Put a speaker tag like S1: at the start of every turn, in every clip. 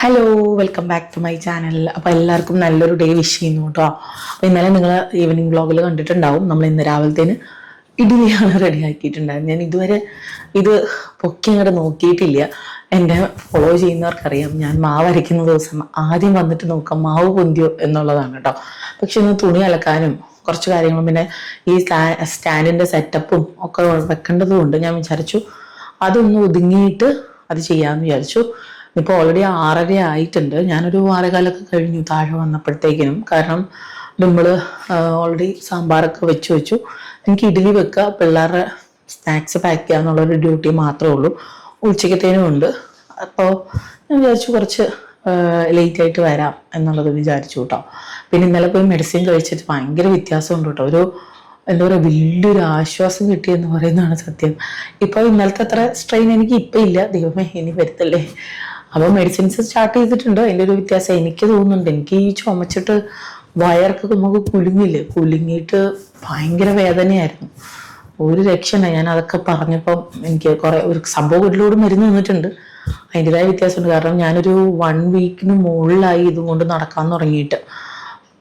S1: Hello, welcome back to my channel. അപ്പോൾ എല്ലാവർക്കും നല്ലൊരു ഡേ വിഷ് ചെയ്യുന്നു കേട്ടോ. അപ്പോൾ ഇന്നലെ നിങ്ങൾ ഈവനിങ് വ്ളോഗിൽ കണ്ടിട്ടുണ്ടാവും, നമ്മൾ ഇന്ന് രാവിലത്തേന് ഇഡ്ഡലിയാണ് റെഡി ആക്കിയിട്ടുണ്ടായിരുന്നത്. ഞാൻ ഇതുവരെ ഇത് പൊക്കി അങ്ങോട്ട് നോക്കിയിട്ടില്ല. എന്നെ ഫോളോ ചെയ്യുന്നവർക്കറിയാം, ഞാൻ മാവ് അരയ്ക്കുന്ന ദിവസം ആദ്യം വന്നിട്ട് നോക്കാം മാവ് പൊന്തിയോ എന്നുള്ളതാണ് കേട്ടോ. പക്ഷെ ഇന്ന് തുണി അലക്കാനും കുറച്ച് കാര്യങ്ങളും പിന്നെ ഈ സ്റ്റാൻഡിൻ്റെ സെറ്റപ്പും ഒക്കെ വെക്കേണ്ടതുകൊണ്ട് ഞാൻ വിചാരിച്ചു അതൊന്ന് ഒതുങ്ങിയിട്ട് അത് ചെയ്യാമെന്ന് വിചാരിച്ചു. ഇപ്പോൾ ഓൾറെഡി 6:30 ആയിട്ടുണ്ട്. ഞാനൊരു 6:15 കഴിഞ്ഞു താഴെ വന്നപ്പോഴത്തേക്കിനും. കാരണം നമ്മൾ ഓൾറെഡി സാമ്പാറൊക്കെ വെച്ചു. എനിക്ക് ഇഡ്ഡലി വെക്കുക, പിള്ളേരുടെ സ്നാക്സ് പാക്ക് ചെയ്യുക എന്നുള്ളൊരു ഡ്യൂട്ടി മാത്രമേ ഉള്ളൂ. ഉച്ചക്കത്തേനും ഉണ്ട്. അപ്പോൾ ഞാൻ വിചാരിച്ചു കുറച്ച് ലേറ്റായിട്ട് വരാം എന്നുള്ളത് വിചാരിച്ചു കേട്ടോ. പിന്നെ ഇന്നലെ പോയി മെഡിസിൻ കഴിച്ചിട്ട് ഭയങ്കര വ്യത്യാസമുണ്ട് കേട്ടോ. ഒരു എന്താ പറയുക, വലിയൊരു ആശ്വാസം കിട്ടിയെന്ന് പറയുന്നതാണ് സത്യം. ഇപ്പോൾ ഇന്നലത്തെ അത്ര സ്ട്രെയിൻ എനിക്ക് ഇപ്പം ഇല്ല. ദൈവമേ, ഇനി വരുത്തല്ലേ. അപ്പോൾ മെഡിസിൻസ് സ്റ്റാർട്ട് ചെയ്തിട്ടുണ്ട്. അതിൻ്റെ ഒരു വ്യത്യാസം എനിക്ക് തോന്നുന്നുണ്ട്. എനിക്ക് ഈ ചുമച്ചിട്ട് വയറൊക്കെ നമുക്ക് കുലുങ്ങിയിട്ട് ഭയങ്കര വേദനയായിരുന്നു. ഒരു രക്ഷയില്ല. ഞാൻ അതൊക്കെ പറഞ്ഞപ്പം എനിക്ക് ഒരു സംഭവം വീട്ടിലൂടെ മരുന്ന് തന്നിട്ടുണ്ട്. അതിൻ്റെതായ വ്യത്യാസമുണ്ട്. കാരണം ഞാനൊരു 1 വീക്കിന് മുകളിലായി ഇതുകൊണ്ട് നടക്കാൻ തുടങ്ങിയിട്ട്.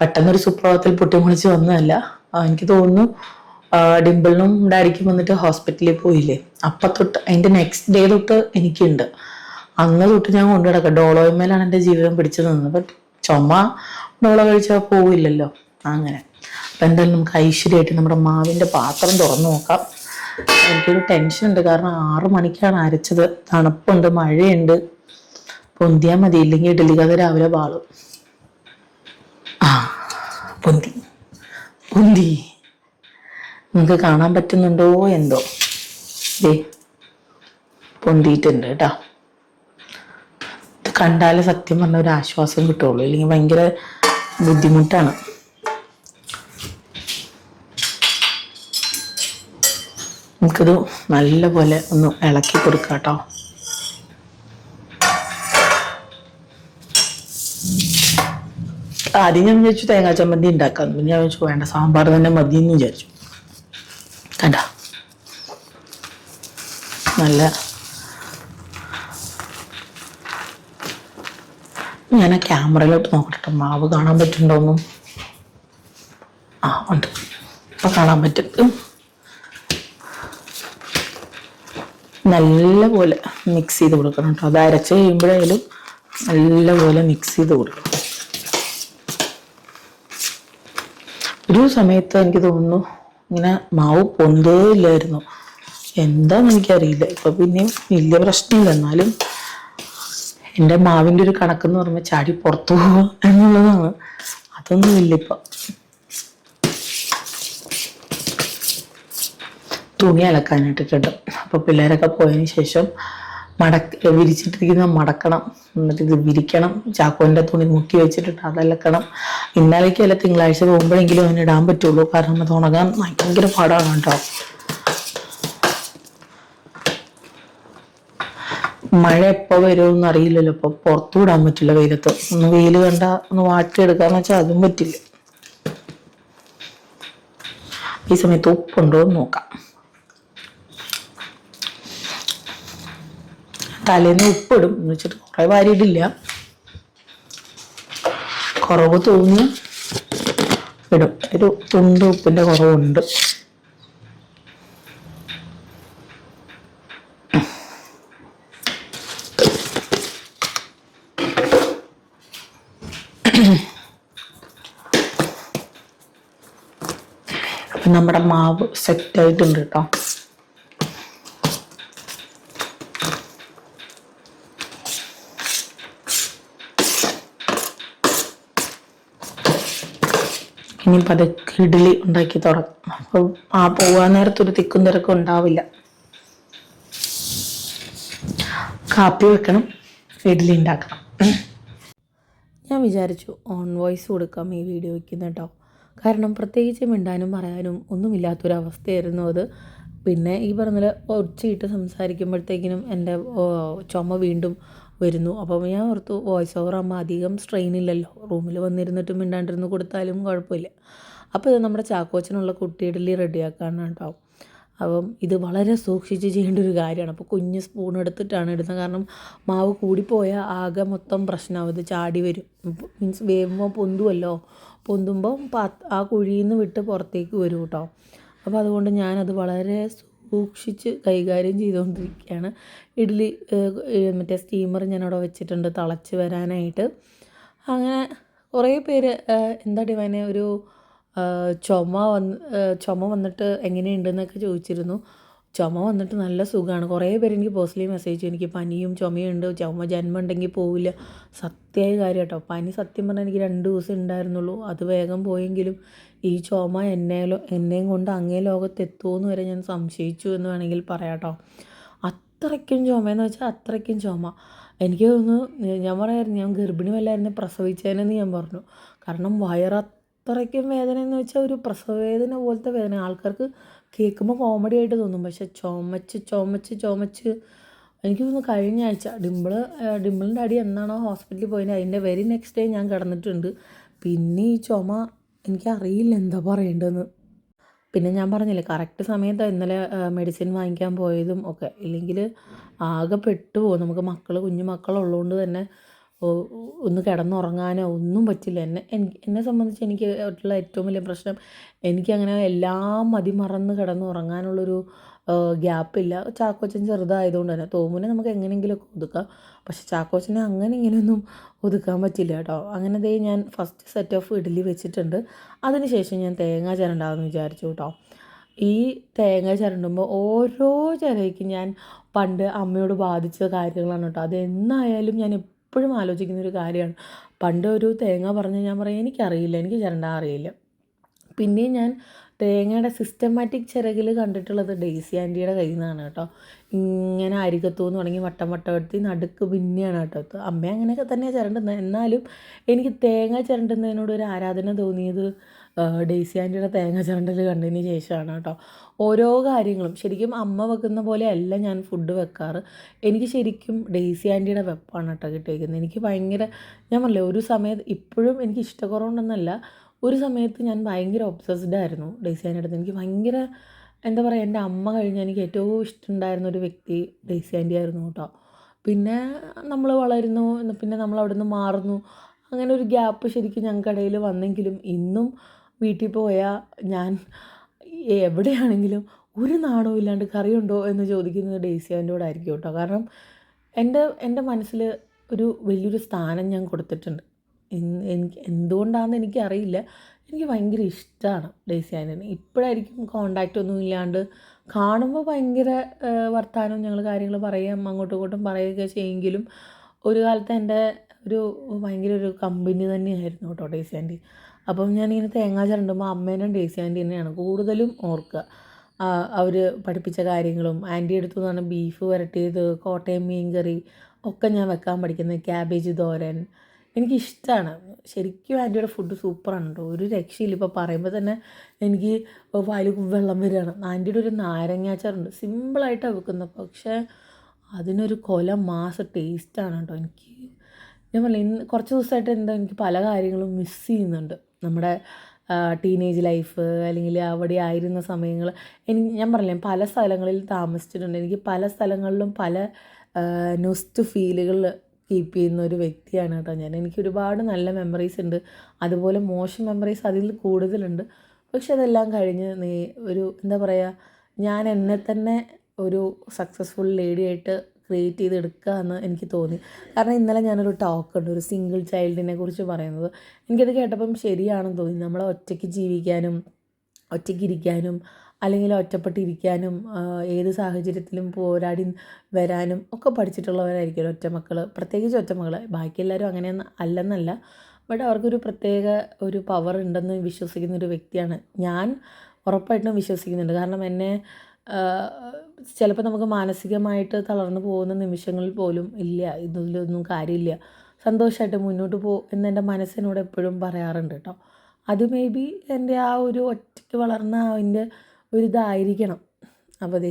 S1: പെട്ടെന്നൊരു സുപ്രഭാതത്തിൽ പൊട്ടിമുളിച്ച് വന്നതല്ല. എനിക്ക് തോന്നുന്നു ഡിംപിളിനും ഡാഡിക്കും വന്നിട്ട് ഹോസ്പിറ്റലിൽ പോയില്ലേ, അപ്പം തൊട്ട് അതിൻ്റെ നെക്സ്റ്റ് ഡേ തൊട്ട് എനിക്കുണ്ട്. അന്ന് തൊട്ട് ഞാൻ കൊണ്ടു കിടക്കാം. ഡോളോയിന്മേലാണ് എൻ്റെ ജീവിതം പിടിച്ചു നിന്നത്. ബട്ട് ചുമ ഡോളോ കഴിച്ചാൽ പോവില്ലല്ലോ. അങ്ങനെ അപ്പം എന്തായാലും നമുക്ക് ഐശ്വര്യമായിട്ട് നമ്മുടെ മാവിൻ്റെ പാത്രം തുറന്നു നോക്കാം. എനിക്കൊരു ടെൻഷൻ ഉണ്ട്. കാരണം 6 മണിക്കാണ് അരച്ചത്. തണുപ്പുണ്ട്, മഴയുണ്ട്. പൊന്തിയാൽ മതി, ഇല്ലെങ്കിൽ ഇഡ്ഡലി കഥ രാവിലെ പാളും. പൊന്തി നിങ്ങൾക്ക് കാണാൻ പറ്റുന്നുണ്ടോ എന്തോ. പൊന്തിയിട്ടുണ്ട് കേട്ടോ. ഇത് കണ്ടാലേ സത്യം പറഞ്ഞ ഒരു ആശ്വാസം കിട്ടുള്ളൂ, ഇല്ലെങ്കിൽ ഭയങ്കര ബുദ്ധിമുട്ടാണ്. നമുക്കിത് നല്ലപോലെ ഒന്ന് ഇളക്കി കൊടുക്കാം കേട്ടോ. ആദ്യം ഞാൻ വിചാരിച്ചു തേങ്ങാ ചമ്മന്തി ഉണ്ടാക്കാം. പിന്നെ ഞാൻ വിചാരിച്ചു വേണ്ട, സാമ്പാർ തന്നെ മതി എന്ന് വിചാരിച്ചു. കണ്ട നല്ല ഞാൻ ക്യാമറയിലോട്ട് നോക്കട്ടെ, മാവ് കാണാൻ പറ്റുന്നുണ്ടോന്നും. ഉണ്ട്, ഇപ്പം കാണാൻ പറ്റും. നല്ലപോലെ മിക്സ് ചെയ്ത് കൊടുക്കണം കേട്ടോ. അത് അരച്ച് കഴിയുമ്പോഴായാലും നല്ലപോലെ മിക്സ് ചെയ്ത് കൊടുക്കണം. ഒരു സമയത്ത് എനിക്ക് തോന്നുന്നു ഇങ്ങനെ മാവ് പൊന്തേയില്ലായിരുന്നു. എന്താന്ന് എനിക്കറിയില്ല. ഇപ്പൊ പിന്നെയും വലിയ പ്രശ്നമില്ല. എന്നാലും എൻ്റെ മാവിൻ്റെ ഒരു കണക്കെന്ന് പറയുമ്പോൾ ചാടി പുറത്തു പോകുക എന്നുള്ളതാണ്. അതൊന്നും ഇല്ല. ഇപ്പം തുണി അലക്കാനിട്ടിട്ടുണ്ട്. അപ്പോൾ പിള്ളേരൊക്കെ പോയതിന് ശേഷം വിരിച്ചിട്ടിരിക്കുന്ന മടക്കണം, എന്നിട്ട് ഇത് വിരിക്കണം. ചാക്കോൻ്റെ തുണി മുക്കി വെച്ചിട്ടിട്ട് അതലക്കണം. ഇന്നലേക്കല്ല, തിങ്കളാഴ്ച പോകുമ്പോഴെങ്കിലും അവന് ഇടാൻ പറ്റുള്ളൂ. കാരണം അത് ഉണങ്ങാൻ ഭയങ്കര പാടാണ് കേട്ടോ. മഴ എപ്പോൾ വരുമെന്ന് അറിയില്ലല്ലോ. ഇപ്പോൾ പുറത്തു വിടാൻ പറ്റില്ല വെയിലത്ത്. ഒന്ന് വെയിൽ കണ്ട ഒന്ന് വാട്ടിയെടുക്കാന്ന് വെച്ചാൽ അതും പറ്റില്ല. ഈ സമയത്ത് ഉപ്പുണ്ടോ എന്ന് നോക്കാം. തലേന്ന് ഉപ്പിടും എന്ന് വെച്ചിട്ട് കുറേ വാരിയിട്ടില്ല. കുറവ് തോന്നി ഇടും. ഒരു തുണ്ട് ഉപ്പിൻ്റെ കുറവുണ്ട്. അപ്പം നമ്മുടെ മാവ് സെറ്റായിട്ടുണ്ട് കേട്ടോ. ഇനിയിപ്പോൾ അതൊക്കെ ഇഡ്ഡലി ഉണ്ടാക്കി തുടങ്ങും. അപ്പോൾ പോകാൻ നേരത്തൊരു തിക്കും തിരക്കും ഉണ്ടാവില്ല. കാപ്പി വെക്കണം, ഇഡ്ഡലി ഉണ്ടാക്കണം. ഞാൻ വിചാരിച്ചു ഓൺ വോയിസ് കൊടുക്കാം ഈ വീഡിയോ വയ്ക്കുന്ന കേട്ടോ. കാരണം പ്രത്യേകിച്ച് മിണ്ടാനും പറയാനും ഒന്നുമില്ലാത്തൊരവസ്ഥയായിരുന്നു അത്. പിന്നെ ഈ പറഞ്ഞ ഒച്ചയിട്ട് സംസാരിക്കുമ്പോഴത്തേക്കിനും എൻ്റെ ചുമ വീണ്ടും വരുന്നു. അപ്പോൾ ഞാൻ ഓർത്തു വോയിസ് ഓവർ ആകുമ്പോൾ അധികം സ്ട്രെയിൻ ഇല്ലല്ലോ, റൂമിൽ വന്നിരുന്നിട്ട് മിണ്ടാണ്ടിരുന്ന് കൊടുത്താലും കുഴപ്പമില്ല. അപ്പോൾ ഇത് നമ്മുടെ ചാക്കോച്ചനുള്ള കുട്ടി ഇഡ്ഡലി റെഡിയാക്കാനാണ് കേട്ടോ. അപ്പം ഇത് വളരെ സൂക്ഷിച്ച് ചെയ്യേണ്ട ഒരു കാര്യമാണ്. അപ്പോൾ കുഞ്ഞ് സ്പൂൺ എടുത്തിട്ടാണ് ഇടുന്നത്. കാരണം മാവ് കൂടിപ്പോയാൽ ആകെ മൊത്തം പ്രശ്നമാവും. ഇത് ചാടി വരും. മീൻസ് വേവുമ്പോൾ പൊന്തുമല്ലോ. പൊന്തുമ്പോൾ ആ കുഴിയിൽ നിന്ന് വിട്ട് പുറത്തേക്ക് വരും കേട്ടോ. അപ്പോൾ അതുകൊണ്ട് ഞാനത് വളരെ സൂക്ഷിച്ച് കൈകാര്യം ചെയ്തുകൊണ്ടിരിക്കുകയാണ്. ഇഡ്ഡലി മറ്റേ സ്റ്റീമർ ഞാനവിടെ വെച്ചിട്ടുണ്ട് തിളച്ച് വരാനായിട്ട്. അങ്ങനെ കുറേ പേര് എന്താ ഡിവൈനെ ഒരു ചുമ വന്നിട്ട് എങ്ങനെയുണ്ടെന്നൊക്കെ ചോദിച്ചിരുന്നു. ചുമ വന്നിട്ട് നല്ല സുഖമാണ്. കുറേ പേര് എനിക്ക് പേഴ്സണലി മെസ്സേജ് ചെയ്തു, എനിക്ക് പനിയും ചുമയുണ്ട്, ചുമ ജന്മം ഉണ്ടെങ്കിൽ പോവില്ല. സത്യമായ കാര്യം കേട്ടോ. പനി സത്യം പറഞ്ഞാൽ എനിക്ക് 2 ദിവസം ഉണ്ടായിരുന്നുള്ളൂ. അത് വേഗം പോയെങ്കിലും ഈ ചുമ എന്നെയും കൊണ്ട് അങ്ങേ ലോകത്തെത്തുമെന്ന് വരെ ഞാൻ സംശയിച്ചു എന്ന് വേണമെങ്കിൽ പറയാം കേട്ടോ. അത്രയ്ക്കും ചുമയെന്ന് വെച്ചാൽ അത്രയ്ക്കും ചുമ. എനിക്ക് തോന്നുന്നു ഞാൻ പറയായിരുന്നു ഞാൻ ഗർഭിണി വല്ലായിരുന്നു പ്രസവിച്ചതിനെന്ന് ഞാൻ പറഞ്ഞു. കാരണം അത്രയ്ക്കും വേദന എന്ന് വെച്ചാൽ ഒരു പ്രസവ വേദന പോലത്തെ വേദന. ആൾക്കാർക്ക് കേൾക്കുമ്പോൾ കോമഡി ആയിട്ട് തോന്നും. പക്ഷെ ചുമച്ച് എനിക്ക് തോന്നുന്നു കഴിഞ്ഞ ആഴ്ച ഡിമ്പിളിൻ്റെ അടി എന്നാണോ ഹോസ്പിറ്റലിൽ പോയത് അതിൻ്റെ വെരി നെക്സ്റ്റ് ഡേ ഞാൻ കിടന്നിട്ടുണ്ട്. പിന്നെ ഈ ചുമ എനിക്കറിയില്ല എന്താ പറയേണ്ടതെന്ന്. പിന്നെ ഞാൻ പറഞ്ഞില്ലേ കറക്റ്റ് സമയത്ത് ഇന്നലെ മെഡിസിൻ വാങ്ങിക്കാൻ പോയതും ഒക്കെ. ഇല്ലെങ്കിൽ ആകെ പെട്ടുപോകും. നമുക്ക് കുഞ്ഞു മക്കളുള്ളതുകൊണ്ട് തന്നെ ഒന്ന് കിടന്നുറങ്ങാനോ ഒന്നും പറ്റില്ല. എന്നെ സംബന്ധിച്ച് എനിക്ക് ഉള്ള ഏറ്റവും വലിയ പ്രശ്നം എനിക്കങ്ങനെ എല്ലാം മതിമറന്ന് കിടന്നുറങ്ങാനുള്ളൊരു ഗ്യാപ്പില്ല. ചാക്കോച്ചൻ ചെറുതായതുകൊണ്ട് തന്നെ തോമുനെ നമുക്ക് എങ്ങനെയെങ്കിലുമൊക്കെ ഒതുക്കാം. പക്ഷെ ചാക്കോച്ചനെ അങ്ങനെ ഇങ്ങനെയൊന്നും ഒതുക്കാൻ പറ്റില്ല കേട്ടോ. അങ്ങനെ ഞാൻ ഫസ്റ്റ് സെറ്റ് ഓഫ് ഇഡ്ഡലി വെച്ചിട്ടുണ്ട്. അതിനുശേഷം ഞാൻ തേങ്ങ ചിരണ്ടാമെന്ന് വിചാരിച്ചു കേട്ടോ. ഈ തേങ്ങ ചിരണ്ടുമ്പോൾ ഓരോ ചിരയ്ക്കും ഞാൻ പണ്ട് അമ്മയോട് ബാധിച്ച കാര്യങ്ങളാണ് കേട്ടോ. അതെന്നായാലും ഞാൻ എപ്പോഴും ആലോചിക്കുന്നൊരു കാര്യമാണ്. പണ്ട് ഒരു തേങ്ങ പറഞ്ഞാൽ ഞാൻ പറയും എനിക്കറിയില്ല, എനിക്ക് ചിരണ്ടാൻ അറിയില്ല. പിന്നെയും ഞാൻ തേങ്ങയുടെ സിസ്റ്റമാറ്റിക് ചിരകിൽ കണ്ടിട്ടുള്ളത് ഡെയ്സി ആൻറ്റിയുടെ കയ്യിൽ നിന്നാണ് കേട്ടോ. ഇങ്ങനെ അരികത്തൂന്ന് തുടങ്ങി വട്ടം എടുത്തി നടുക്ക് പിന്നെയാണ് കേട്ടോ. അമ്മ അങ്ങനെയൊക്കെ തന്നെയാണ് ചിരണ്ടുന്നത്. എന്നാലും എനിക്ക് തേങ്ങ ചിരണ്ടുന്നതിനോട് ഒരു ആരാധന തോന്നിയത് ഡെയ്സി ആൻറ്റിയുടെ തേങ്ങ ചിരണ്ടൽ കണ്ടതിന് ശേഷമാണ് കേട്ടോ. ഓരോ കാര്യങ്ങളും ശരിക്കും അമ്മ വെക്കുന്ന പോലെ അല്ല ഞാൻ ഫുഡ് വെക്കാറ്. എനിക്ക് ശരിക്കും ഡെയ്സി ആൻറ്റിയുടെ വെപ്പാണ് കേട്ടോ കിട്ടിയിരിക്കുന്നത്. എനിക്ക് ഭയങ്കര ഞാൻ പറഞ്ഞില്ലേ ഒരു സമയത്ത് ഇപ്പോഴും എനിക്ക് ഇഷ്ടക്കുറവുണ്ടെന്നല്ല, ഒരു സമയത്ത് ഞാൻ ഭയങ്കര ഒബ്സസ്ഡ് ആയിരുന്നു ഡെയ്സി ആൻറ്റിയുടെ അടുത്ത്. എനിക്ക് ഭയങ്കര എന്താ പറയുക, എൻ്റെ അമ്മ കഴിഞ്ഞാൽ എനിക്ക് ഏറ്റവും ഇഷ്ടമുണ്ടായിരുന്ന ഒരു വ്യക്തി ഡെയ്സി ആൻറ്റി ആയിരുന്നു കേട്ടോ. പിന്നെ നമ്മൾ വളരുന്നു, പിന്നെ നമ്മൾ അവിടെ നിന്ന് മാറുന്നു. അങ്ങനെ ഒരു ഗ്യാപ്പ് ശരിക്കും ഞങ്ങൾക്കിടയിൽ വന്നെങ്കിലും ഇന്നും വീട്ടിൽ പോയാൽ ഞാൻ എവിടെയാണെങ്കിലും ഒരു നാണവും ഇല്ലാണ്ട് കറിയുണ്ടോ എന്ന് ചോദിക്കുന്നത് ഡെയ്സി ആൻറ്റിയോടായിരിക്കും കേട്ടോ. കാരണം എൻ്റെ മനസ്സിൽ ഒരു വലിയൊരു സ്ഥാനം ഞാൻ കൊടുത്തിട്ടുണ്ട്. എനിക്ക് എന്തുകൊണ്ടാണെന്ന് എനിക്കറിയില്ല, എനിക്ക് ഭയങ്കര ഇഷ്ടമാണ് ഡെയ്സി ആൻറ്റിനെ. ഇപ്പോഴായിരിക്കും കോണ്ടാക്റ്റ് ഒന്നും ഇല്ലാണ്ട് കാണുമ്പോൾ ഭയങ്കര വർത്തമാനവും ഞങ്ങൾ കാര്യങ്ങൾ പറയാം അങ്ങോട്ടും ഇങ്ങോട്ടും പറയുകയൊക്കെ ചെയ്യുമെങ്കിലും ഒരു കാലത്ത് എൻ്റെ ഒരു ഭയങ്കര ഒരു കമ്പനി തന്നെയായിരുന്നു കേട്ടോ ഡെയ്സി ആൻറ്റി. അപ്പം ഞാനിങ്ങനെ തേങ്ങ ചിരണ്ടുമ്പോൾ അമ്മേനും ഡെയ്സി ആൻറ്റി തന്നെയാണ് കൂടുതലും ഓർക്കുക. അവർ പഠിപ്പിച്ച കാര്യങ്ങളും ആൻറ്റി എടുത്തു നിന്നാണ് ബീഫ് വരട്ടിയത്, കോട്ടയം മീൻ കറി ഒക്കെ ഞാൻ വെക്കാൻ പഠിക്കുന്നത്, ക്യാബേജ് തോരൻ. എനിക്കിഷ്ടമാണ് ശരിക്കും. ആൻറ്റിയുടെ ഫുഡ് സൂപ്പറാണ് കേട്ടോ, ഒരു രക്ഷയില്ല. ഇപ്പോൾ പറയുമ്പോൾ തന്നെ എനിക്ക് വായിൽ വെള്ളം വരികയാണ്. ആൻറ്റിയുടെ ഒരു നാരങ്ങാച്ചാറുണ്ട്, സിമ്പിളായിട്ടാണ് വെക്കുന്നത്, പക്ഷേ അതിനൊരു മാസ ടേസ്റ്റാണ് കേട്ടോ. ഞാൻ പറഞ്ഞില്ല കുറച്ച് ദിവസമായിട്ട് എനിക്ക് പല കാര്യങ്ങളും മിസ് ചെയ്യുന്നുണ്ട്. നമ്മുടെ ടീനേജ് ലൈഫ് അല്ലെങ്കിൽ അവിടെ ആയിരുന്ന സമയങ്ങൾ. ഞാൻ പറഞ്ഞില്ലേ പല സ്ഥലങ്ങളിൽ താമസിച്ചിട്ടുണ്ട്. എനിക്ക് പല സ്ഥലങ്ങളിലും പല നൊസ്റ്റ് ഫീലുകൾ കീപ്പ് ചെയ്യുന്ന ഒരു വ്യക്തിയാണ് കേട്ടോ ഞാൻ. എനിക്ക് ഒരുപാട് നല്ല മെമ്മറീസ് ഉണ്ട്, അതുപോലെ മോശം മെമ്മറീസ് അതിൽ കൂടുതലുണ്ട്. പക്ഷെ അതെല്ലാം കഴിഞ്ഞ് ഒരു എന്താ പറയുക, ഞാൻ എന്നെ തന്നെ ഒരു സക്സസ്ഫുൾ ലേഡിയായിട്ട് ക്രിയേറ്റ് ചെയ്തെടുക്കുക എന്ന് എനിക്ക് തോന്നി. കാരണം ഇന്നലെ ഞാനൊരു ടോക്കുണ്ട് ഒരു സിംഗിൾ ചൈൽഡിനെ കുറിച്ച് പറയുന്നത്. എനിക്കത് കേട്ടപ്പം ശരിയാണെന്ന് തോന്നി. നമ്മളെ ഒറ്റയ്ക്ക് ജീവിക്കാനും ഒറ്റയ്ക്കിരിക്കാനും അല്ലെങ്കിൽ ഒറ്റപ്പെട്ടിരിക്കാനും ഏത് സാഹചര്യത്തിലും പോരാടി വരാനും ഒക്കെ പഠിച്ചിട്ടുള്ളവരായിരിക്കുമല്ലോ ഒറ്റമക്കൾ, പ്രത്യേകിച്ച് ഒറ്റമക്കൾ. ബാക്കി എല്ലാവരും അങ്ങനെയൊന്നും അല്ലെന്നല്ല, ബട്ട് അവർക്കൊരു പ്രത്യേക ഒരു പവർ ഉണ്ടെന്ന് വിശ്വസിക്കുന്ന ഒരു വ്യക്തിയാണ് ഞാൻ. ഉറപ്പായിട്ടും വിശ്വസിക്കുന്നുണ്ട്. കാരണം എന്നെ ചിലപ്പോൾ നമുക്ക് മാനസികമായിട്ട് തളർന്നു പോകുന്ന നിമിഷങ്ങളിൽ പോലും ഇല്ല ഇതിലൊന്നും കാര്യമില്ല, സന്തോഷമായിട്ട് മുന്നോട്ട് എന്നെൻ്റെ മനസ്സിനോട് എപ്പോഴും പറയാറുണ്ട് കേട്ടോ. അത് മേ ബി എൻ്റെ ആ ഒരു ഒറ്റയ്ക്ക് വളർന്ന അതിൻ്റെ ഒരിതായിരിക്കണം. അപ്പോൾ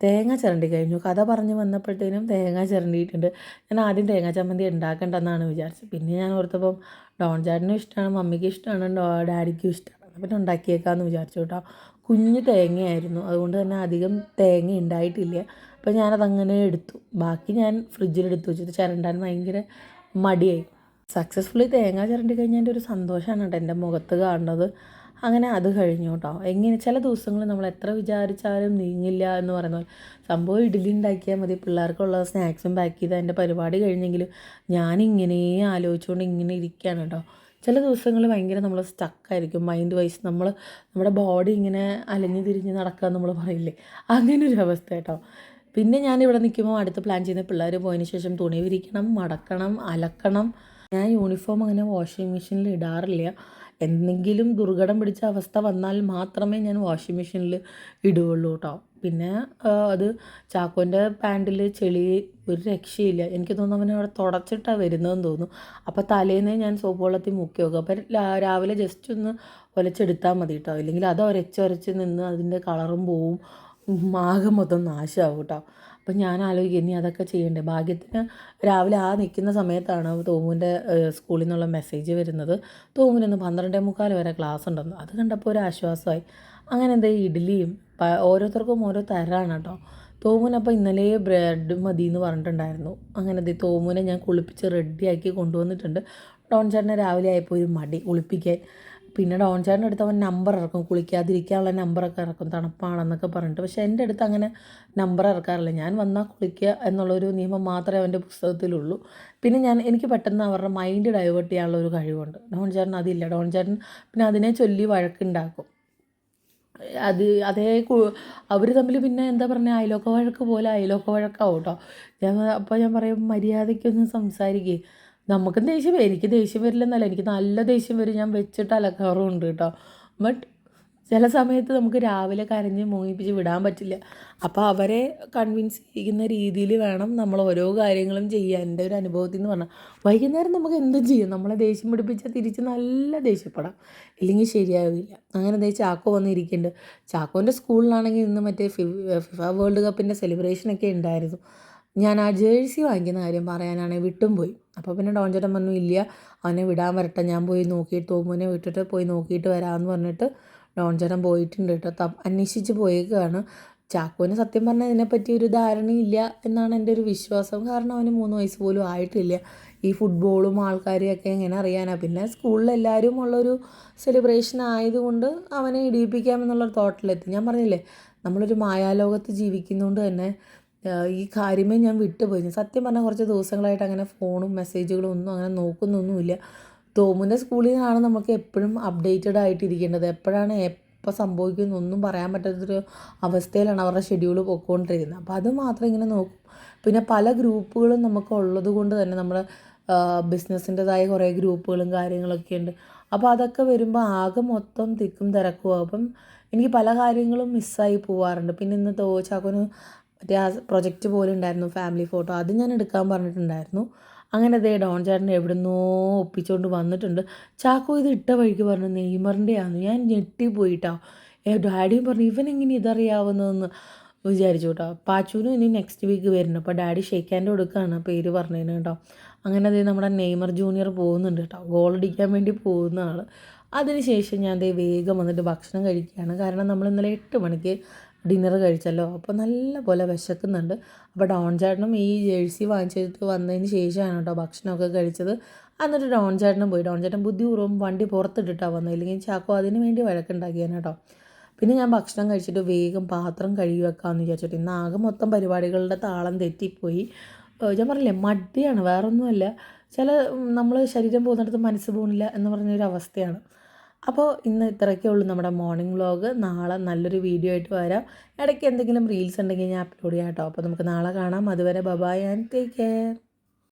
S1: തേങ്ങ ചിരണ്ടി കഴിഞ്ഞു. കഥ പറഞ്ഞ് വന്നപ്പോഴത്തേനും തേങ്ങ ചിരണ്ടിയിട്ടുണ്ട്. ഞാൻ ആദ്യം തേങ്ങ ചമ്മന്തി ഉണ്ടാക്കണ്ടെന്നാണ് വിചാരിച്ചത്. പിന്നെ ഞാൻ ഓർത്തപ്പം ഡോൺ ചാട്ടിനും ഇഷ്ടമാണ്, മമ്മിക്കും ഇഷ്ടമാണ്, ഡാഡിക്കും ഇഷ്ടമാണ്. പിന്നെ ഉണ്ടാക്കിയേക്കാമെന്ന് വിചാരിച്ചു കേട്ടോ. കുഞ്ഞ് തേങ്ങയായിരുന്നു, അതുകൊണ്ട് തന്നെ അധികം തേങ്ങ ഉണ്ടായിട്ടില്ല. അപ്പോൾ ഞാനതങ്ങനെ എടുത്തു. ബാക്കി ഞാൻ ഫ്രിഡ്ജിലെടുത്ത് വെച്ചിട്ട് ചിരണ്ടാൻ ഭയങ്കര മടിയായി. സക്സസ്ഫുള്ളി തേങ്ങ ചിരണ്ടി കഴിഞ്ഞാൽ എൻ്റെ ഒരു സന്തോഷമാണ് കേട്ടോ എൻ്റെ മുഖത്ത് കാണുന്നത്. അങ്ങനെ അത് കഴിഞ്ഞു കേട്ടോ. എങ്ങനെ ചില ദിവസങ്ങൾ നമ്മൾ എത്ര വിചാരിച്ചാലും നീങ്ങില്ല എന്ന് പറയുന്ന പോലെ സംഭവം ഇഡ്ഡലി ഉണ്ടാക്കിയാൽ മതി, പിള്ളേർക്കുള്ള സ്നാക്സും പാക്ക് ചെയ്ത് എൻ്റെ പരിപാടി കഴിഞ്ഞെങ്കിലും ഞാനിങ്ങനെ ആലോചിച്ചുകൊണ്ട് ഇങ്ങനെ ഇരിക്കുകയാണ് കേട്ടോ. ചില ദിവസങ്ങൾ ഭയങ്കര നമ്മൾ സ്റ്റക്കായിരിക്കും മൈൻഡ് വൈസ്, നമ്മുടെ ബോഡി ഇങ്ങനെ അലഞ്ഞു തിരിഞ്ഞ് നടക്കുക നമ്മൾ പറയില്ലേ, അങ്ങനെ ഒരു അവസ്ഥ കേട്ടോ. പിന്നെ ഞാനിവിടെ നിൽക്കുമ്പോൾ അടുത്ത് പ്ലാൻ ചെയ്യുന്ന പിള്ളേർ പോയതിന് ശേഷം തുണി വിരിക്കണം, മടക്കണം, അലക്കണം. ഞാൻ യൂണിഫോം അങ്ങനെ വാഷിംഗ് മെഷീനിൽ ഇടാറില്ല. എന്തെങ്കിലും ദുർഘടം പിടിച്ച അവസ്ഥ വന്നാൽ മാത്രമേ ഞാൻ വാഷിംഗ് മെഷീനിൽ ഇടുകയുള്ളൂ കേട്ടോ. പിന്നെ അത് ചാക്കോൻ്റെ പാൻറ്റിൽ ചെളി ഒരു രക്ഷയില്ല. എനിക്ക് തോന്നുന്നു അവനെ അവിടെ തുടച്ചിട്ടാണ് വരുന്നതെന്ന് തോന്നുന്നു. അപ്പോൾ തലേന്നേ ഞാൻ സോപ്പ് വെള്ളത്തിൽ മുക്കി വെക്കും. അപ്പം രാവിലെ ജസ്റ്റ് ഒന്ന് ഒലച്ചെടുത്താൽ മതി കേട്ടോ. ഇല്ലെങ്കിൽ അത് ഉരച്ച് നിന്ന് അതിൻ്റെ കളറും പോവും, ആകെ മൊത്തം നാശമാവും കേട്ടോ. അപ്പം ഞാൻ ആലോചിക്കും ഇനി അതൊക്കെ ചെയ്യണ്ടേ. ഭാഗ്യത്തിന് രാവിലെ നിൽക്കുന്ന സമയത്താണ് തോമുവിൻ്റെ സ്കൂളിൽ നിന്നുള്ള മെസ്സേജ് വരുന്നത്, തോമുവിന് 12:45 വരെ ക്ലാസ് ഉണ്ടെന്ന്. അത് കണ്ടപ്പോൾ ഒരു ആശ്വാസമായി. അങ്ങനെ എന്താ ഇഡ്ഡലിയും ഓരോരുത്തർക്കും ഓരോ തരാണ് കേട്ടോ. തോമുവിനപ്പോൾ ഇന്നലെ ബ്രെഡ് മതി എന്ന് പറഞ്ഞിട്ടുണ്ടായിരുന്നു. അങ്ങനെ തോമുവിനെ ഞാൻ കുളിപ്പിച്ച് റെഡിയാക്കി കൊണ്ടുവന്നിട്ടുണ്ട്. ഡോൺ ചേട്ടനെ രാവിലെ ആയപ്പോൾ ഒരു മടി കുളിപ്പിക്കാൻ. പിന്നെ ഡോൺ ചേട്ടൻ്റെ അടുത്ത് അവൻ നമ്പർ ഇറക്കും, കുളിക്കാതിരിക്കാനുള്ള നമ്പറൊക്കെ ഇറക്കും തണുപ്പാണെന്നൊക്കെ പറഞ്ഞിട്ട്. പക്ഷേ എൻ്റെ അടുത്ത് അങ്ങനെ നമ്പർ ഇറക്കാറില്ല. ഞാൻ വന്നാൽ കുളിക്കുക എന്നുള്ളൊരു നിയമം മാത്രമേ അവൻ്റെ പുസ്തകത്തിലുള്ളൂ. പിന്നെ എനിക്ക് പെട്ടെന്ന് അവരുടെ മൈൻഡ് ഡൈവേർട്ട് ചെയ്യാനുള്ള ഒരു കഴിവുണ്ട്. ഡോൺ ചേട്ടൻ അതില്ല. ഡോൺ ചേട്ടൻ പിന്നെ അതിനെ ചൊല്ലി വഴക്കുണ്ടാക്കും. അവർ തമ്മിൽ പിന്നെ എന്താ പറഞ്ഞാൽ അയലോക്ക വഴക്ക് പോലെ അയലോക്ക വഴക്കാവും കേട്ടോ. അപ്പോൾ ഞാൻ പറയും മര്യാദയ്ക്കൊന്ന് സംസാരിക്കേ. നമുക്കും ദേഷ്യം വരും, എനിക്ക് ദേഷ്യം വരില്ലെന്നല്ല, എനിക്ക് നല്ല ദേഷ്യം വരും, ഞാൻ വെച്ചിട്ട് അലക്കാറുമുണ്ട് കേട്ടോ. ബട്ട് ചില സമയത്ത് നമുക്ക് രാവിലെ കരഞ്ഞ് മോഹിപ്പിച്ച് വിടാൻ പറ്റില്ല. അപ്പോൾ അവരെ കൺവിൻസ് ചെയ്യുന്ന രീതിയിൽ വേണം നമ്മൾ ഓരോ കാര്യങ്ങളും ചെയ്യാൻ. എൻ്റെ ഒരു അനുഭവത്തിൽ നിന്ന് പറഞ്ഞാൽ വൈകുന്നേരം നമുക്ക് എന്തും ചെയ്യും. നമ്മളെ ദേഷ്യം പിടിപ്പിച്ചാൽ തിരിച്ച് നല്ല ദേഷ്യപ്പെടാം, ഇല്ലെങ്കിൽ ശരിയാവില്ല. അങ്ങനെ ചാക്കോ വന്നിരിക്കുന്നുണ്ട്. ചാക്കോൻ്റെ സ്കൂളിലാണെങ്കിൽ ഇന്ന് മറ്റേ ഫിഫ വേൾഡ് കപ്പിൻ്റെ സെലിബ്രേഷനൊക്കെ ഉണ്ടായിരുന്നു. ഞാൻ ആ ജേഴ്സി വാങ്ങിക്കുന്ന കാര്യം പറയാനാണെങ്കിൽ വിട്ടും പോയി. അപ്പോൾ പിന്നെ ഡോൺ ചേട്ടൻ പറഞ്ഞു ഇല്ല അവനെ വിടാൻ വരട്ടെ, ഞാൻ പോയി നോക്കിയിട്ട് തോമുവിനെ വിട്ടിട്ട് പോയി നോക്കിയിട്ട് വരാമെന്ന് പറഞ്ഞിട്ട് ഡോൺ ചേട്ടൻ പോയിട്ടുണ്ട് കേട്ടോ. അന്വേഷിച്ച് പോയേക്കാണ്. ചാക്കോന് സത്യം പറഞ്ഞാൽ ഇതിനെപ്പറ്റി ഒരു ധാരണയില്ല എന്നാണ് എൻ്റെ ഒരു വിശ്വാസം. കാരണം അവന് 3 വയസ്സ് പോലും ആയിട്ടില്ല. ഈ ഫുട്ബോളും ആൾക്കാരെയൊക്കെ എങ്ങനെ അറിയാനാണ്. പിന്നെ സ്കൂളിൽ എല്ലാവരും ഉള്ളൊരു സെലിബ്രേഷൻ ആയതുകൊണ്ട് അവനെ ഇടിയിപ്പിക്കാമെന്നുള്ളൊരു തോട്ടിലെത്തി. ഞാൻ പറഞ്ഞില്ലേ നമ്മളൊരു മായാലോകത്ത് ജീവിക്കുന്നതുകൊണ്ട് തന്നെ ഈ കാര്യമേ ഞാൻ വിട്ടുപോയി. സത്യം പറഞ്ഞാൽ കുറച്ച് ദിവസങ്ങളായിട്ട് അങ്ങനെ ഫോണും മെസ്സേജുകളും ഒന്നും അങ്ങനെ നോക്കുന്നൊന്നുമില്ല. തോമുവിൻ്റെ സ്കൂളിൽ നിന്നാണ് നമുക്ക് എപ്പോഴും അപ്ഡേറ്റഡ് ആയിട്ടിരിക്കേണ്ടത്. എപ്പോഴാണ് എപ്പോൾ സംഭവിക്കുന്നൊന്നും പറയാൻ പറ്റാത്തൊരു അവസ്ഥയിലാണ് അവരുടെ ഷെഡ്യൂൾ പോയിക്കൊണ്ടിരിക്കുന്നത്. അപ്പോൾ അത് മാത്രം ഇങ്ങനെ നോക്കും. പിന്നെ പല ഗ്രൂപ്പുകളും നമുക്ക് ഉള്ളത് കൊണ്ട് തന്നെ നമ്മൾ ബിസിനസ്സിൻ്റെതായ കുറേ ഗ്രൂപ്പുകളും കാര്യങ്ങളൊക്കെ ഉണ്ട്. അപ്പോൾ അതൊക്കെ വരുമ്പോൾ ആകെ മൊത്തം തിക്കും തിരക്കും. അപ്പം എനിക്ക് പല കാര്യങ്ങളും മിസ്സായി പോവാറുണ്ട്. പിന്നെ ഇന്ന് ചാക്കോന് മറ്റേ ആ പ്രൊജക്റ്റ് പോലെ ഉണ്ടായിരുന്നു ഫാമിലി ഫോട്ടോ, അത് ഞാൻ എടുക്കാൻ പറഞ്ഞിട്ടുണ്ടായിരുന്നു. അങ്ങനെ ഡോൺ ചേട്ടൻ എവിടുന്നോ ഒപ്പിച്ചുകൊണ്ട് വന്നിട്ടുണ്ട്. ചാക്കോ ഇത് ഇട്ട വഴിക്ക് പറഞ്ഞു നെയ്മറിൻ്റെയാണ്. ഞാൻ ഞെട്ടിപ്പോയിട്ടോ. ഡാഡിയും പറഞ്ഞു ഇവനെങ്ങനെ ഇതറിയാവുന്നതെന്ന് വിചാരിച്ചു കേട്ടോ. പാച്ചുവിനും ഇനി നെക്സ്റ്റ് വീക്ക് വരുന്നു. അപ്പോൾ ഡാഡി ഷേക്ക് ഹാൻഡ് കൊടുക്കുകയാണ് പേര് പറഞ്ഞതിന് കേട്ടോ. അങ്ങനെ നമ്മുടെ നെയ്മർ ജൂനിയർ പോകുന്നുണ്ട് കേട്ടോ, ഗോളടിക്കാൻ വേണ്ടി പോകുന്ന ആൾ. അതിനുശേഷം ഞാൻ വേഗം വന്നിട്ട് ഭക്ഷണം കഴിക്കുകയാണ്. കാരണം നമ്മൾ ഇന്നലെ 8 മണിക്ക് ഡിന്നർ കഴിച്ചല്ലോ, അപ്പോൾ നല്ല പോലെ വിശക്കുന്നുണ്ട്. അപ്പോൾ ഡോൺ ചേട്ടനും ഈ ജേഴ്സി വാങ്ങിച്ചിട്ട് വന്നതിന് ശേഷമാണ് കേട്ടോ ഭക്ഷണമൊക്കെ കഴിച്ചത്. എന്നിട്ട് ഡോൺ ചേട്ടനും പോയി. ഡോൺ ചേട്ടൻ ബുദ്ധിപൂർവ്വം വണ്ടി പുറത്തിട്ടിട്ടാണ് വന്നത്, ഇല്ലെങ്കിൽ ചാക്കോ അതിന് വേണ്ടി വഴക്കുണ്ടാക്കിയാണ് കേട്ടോ. പിന്നെ ഞാൻ ഭക്ഷണം കഴിച്ചിട്ട് വേഗം പാത്രം കഴുകി വെക്കാമെന്ന് വിചാരിച്ചിട്ട് ഇന്ന് ആകെ മൊത്തം പരിപാടികളുടെ താളം തെറ്റിപ്പോയി. ഞാൻ പറഞ്ഞില്ലേ മടിയാണ്, വേറൊന്നുമല്ല. നമ്മൾ ശരീരം പോകുന്നിടത്ത് മനസ്സ് പോകുന്നില്ല എന്ന് പറഞ്ഞൊരു അവസ്ഥയാണ്. അപ്പോൾ ഇന്ന് ഇത്രയൊക്കെ ഉള്ളൂ നമ്മുടെ മോർണിംഗ് വ്ലോഗ്. നാളെ നല്ലൊരു വീഡിയോ ആയിട്ട് വരാം. ഇടയ്ക്ക് എന്തെങ്കിലും റീൽസ് ഉണ്ടെങ്കിൽ ഞാൻ അപ്ലോഡ് ചെയ്യാം കേട്ടോ. അപ്പോൾ നമുക്ക് നാളെ കാണാം. അതുവരെ ബൈ ആൻഡ് ടേക്ക് കെയർ.